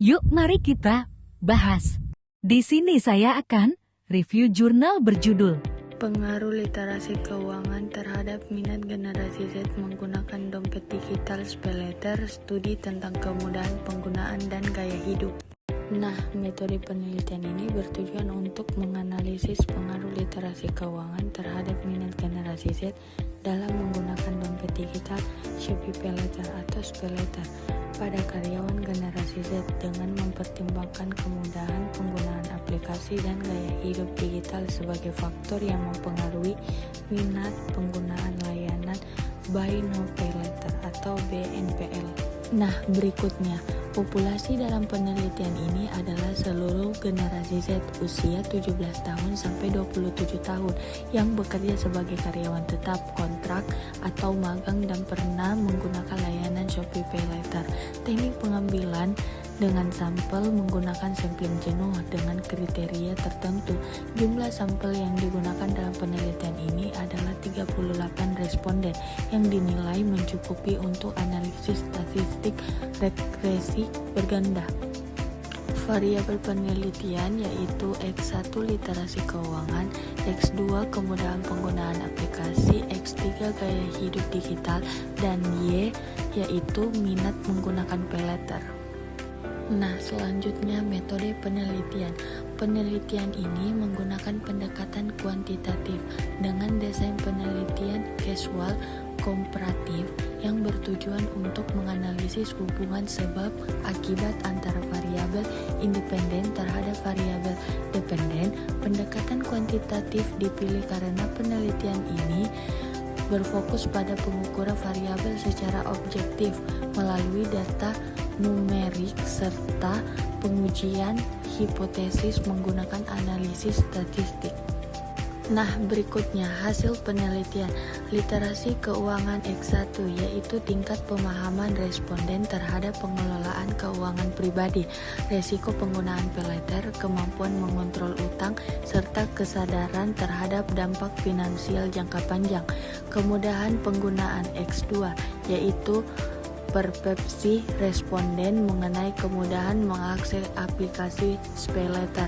Yuk mari kita bahas. Di sini saya akan review jurnal berjudul Pengaruh literasi keuangan terhadap minat generasi Z menggunakan dompet digital SpayLater, studi tentang kemudahan penggunaan dan gaya hidup. Nah, metode penelitian ini bertujuan untuk menganalisis pengaruh literasi keuangan terhadap minat generasi Z dalam menggunakan dompet digital Shopee PayLater atau SpayLater pada karyawan generasi Z dengan mempertimbangkan kemudahan penggunaan aplikasi dan gaya hidup digital sebagai faktor yang mempengaruhi minat penggunaan layanan Buy Now Pay Later atau BNPL. Nah, berikutnya, populasi dalam penelitian ini adalah seluruh generasi Z usia 17 tahun sampai 27 tahun yang bekerja sebagai karyawan tetap, kontrak, atau magang dan pernah menggunakan layanan Shopee PayLater. Teknik pengambilan dengan sampel menggunakan sampling jenuh dengan kriteria tertentu. Jumlah sampel yang digunakan dalam penelitian ini adalah 38 responden yang dinilai mencukupi untuk analisis statistik regresi berganda. Variabel penelitian yaitu X1 literasi keuangan, X2 kemudahan penggunaan aplikasi, X3 gaya hidup digital, dan Y yaitu minat menggunakan PayLater. Nah, selanjutnya metode penelitian. Penelitian ini menggunakan pendekatan kuantitatif dengan desain penelitian casual komparatif yang bertujuan untuk menganalisis hubungan sebab akibat antara variabel independen terhadap variabel dependen. Pendekatan kuantitatif dipilih karena penelitian ini berfokus pada pengukuran variabel secara objektif melalui data numerik serta pengujian hipotesis menggunakan analisis statistik. Nah, berikutnya hasil penelitian literasi keuangan X1 yaitu tingkat pemahaman responden terhadap pengelolaan keuangan pribadi, resiko penggunaan PayLater, kemampuan mengontrol utang, serta kesadaran terhadap dampak finansial jangka panjang. Kemudahan penggunaan X2 yaitu persepsi responden mengenai kemudahan mengakses aplikasi SpayLater,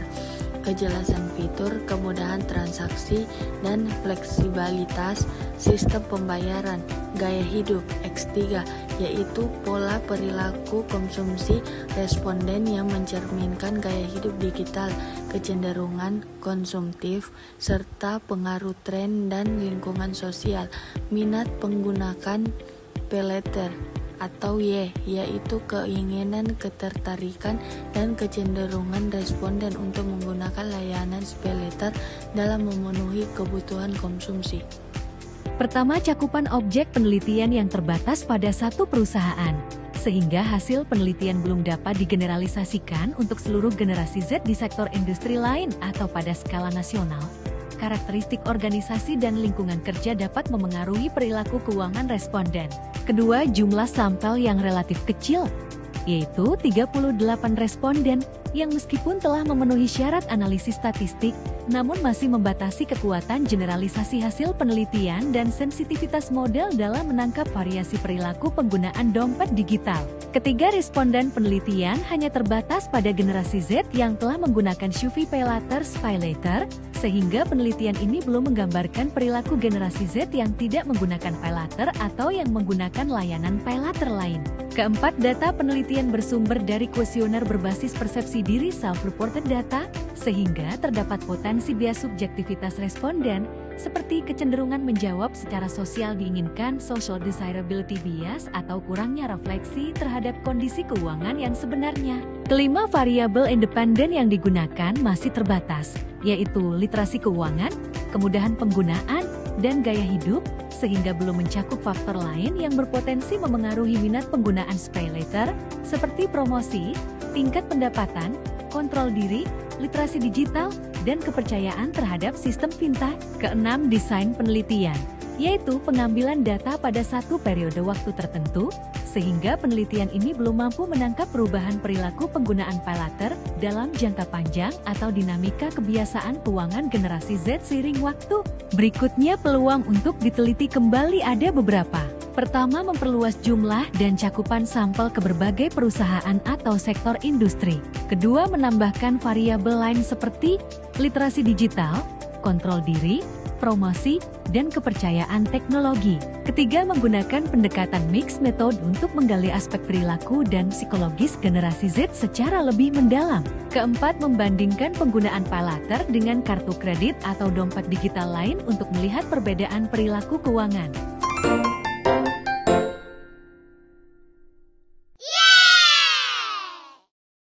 kejelasan fitur, kemudahan transaksi, dan fleksibilitas sistem pembayaran. Gaya hidup X3 yaitu pola perilaku konsumsi responden yang mencerminkan gaya hidup digital, kecenderungan konsumtif, serta pengaruh tren dan lingkungan sosial. Minat penggunaan PayLater atau Y yaitu keinginan, ketertarikan, dan kecenderungan responden untuk menggunakan layanan SpayLater dalam memenuhi kebutuhan konsumsi. Pertama, cakupan objek penelitian yang terbatas pada satu perusahaan, sehingga hasil penelitian belum dapat digeneralisasikan untuk seluruh generasi Z di sektor industri lain atau pada skala nasional. Karakteristik organisasi dan lingkungan kerja dapat memengaruhi perilaku keuangan responden. Kedua, jumlah sampel yang relatif kecil, yaitu 38 responden yang meskipun telah memenuhi syarat analisis statistik, namun masih membatasi kekuatan generalisasi hasil penelitian dan sensitivitas model dalam menangkap variasi perilaku penggunaan dompet digital. Ketiga, responden penelitian hanya terbatas pada generasi Z yang telah menggunakan Shopee PayLater SpayLater, sehingga penelitian ini belum menggambarkan perilaku generasi Z yang tidak menggunakan PayLater atau yang menggunakan layanan PayLater lain. Keempat, data penelitian bersumber dari kuesioner berbasis persepsi diri self-reported data, sehingga terdapat potensi bias subjektivitas responden, seperti kecenderungan menjawab secara sosial diinginkan social desirability bias atau kurangnya refleksi terhadap kondisi keuangan yang sebenarnya. Kelima, variabel independen yang digunakan masih terbatas, yaitu literasi keuangan, kemudahan penggunaan, dan gaya hidup, sehingga belum mencakup faktor lain yang berpotensi memengaruhi minat penggunaan SpayLater, seperti promosi, tingkat pendapatan, kontrol diri, literasi digital, dan kepercayaan terhadap sistem fintech. Keenam, desain penelitian, yaitu pengambilan data pada satu periode waktu tertentu, sehingga penelitian ini belum mampu menangkap perubahan perilaku penggunaan PayLater dalam jangka panjang atau dinamika kebiasaan keuangan generasi Z seiring waktu. Berikutnya, peluang untuk diteliti kembali ada beberapa. Pertama, memperluas jumlah dan cakupan sampel ke berbagai perusahaan atau sektor industri. Kedua, menambahkan variabel lain seperti literasi digital, kontrol diri, promosi, dan kepercayaan teknologi. Ketiga, menggunakan pendekatan mixed method untuk menggali aspek perilaku dan psikologis generasi Z secara lebih mendalam. Keempat, membandingkan penggunaan paylater dengan kartu kredit atau dompet digital lain untuk melihat perbedaan perilaku keuangan.